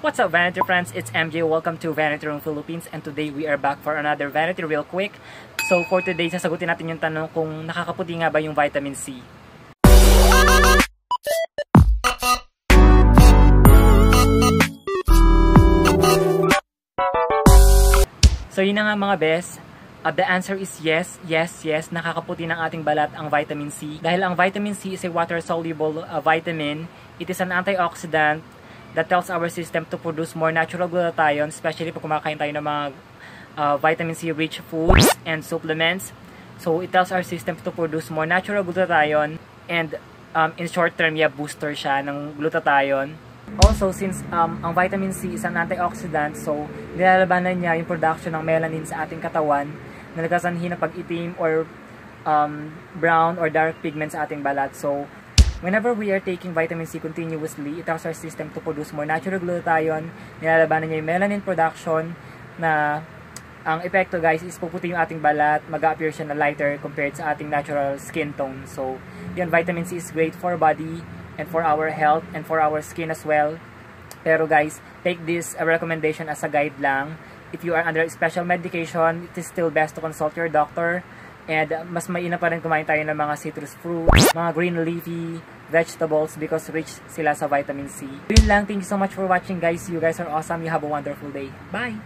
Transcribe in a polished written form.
What's up, Vanity friends? It's MJ. Welcome to Vanity Room Philippines, and today we are back for another Vanity real quick. So for today, sasagutin natin yung tanong kung nakakaputi nga ba yung vitamin C. So yun na nga mga best. The answer is yes, nakakaputi ng ating balat ang vitamin C. Dahil ang vitamin C is a water-soluble vitamin. It is an antioxidant that tells our system to produce more natural glutathione, especially pag kumakain tayo ng mga vitamin C rich foods and supplements. So it tells our system to produce more natural glutathione, and in short term, booster siya ng glutathione. Also, since ang vitamin C is an antioxidant, so nilalabanan niya yung production ng melanin sa ating katawan na nagsasanhi ng pag-itim or brown or dark pigment sa ating balat. So whenever we are taking vitamin C continuously, it tells our system to produce more natural glutathione, nilalabanan niya yung melanin production, na ang epekto guys is puputi yung ating balat, mag-appear siya na lighter compared sa ating natural skin tone. So yun, vitamin C is great for body and for our health and for our skin as well. Pero guys, take this recommendation as a guide lang. If you are under special medication, it is still best to consult your doctor. And mas mainam pa rin kumain tayo ng mga citrus fruits, mga green leafy vegetables because rich sila sa vitamin C. Yun lang. Thank you so much for watching guys. You guys are awesome. You have a wonderful day. Bye!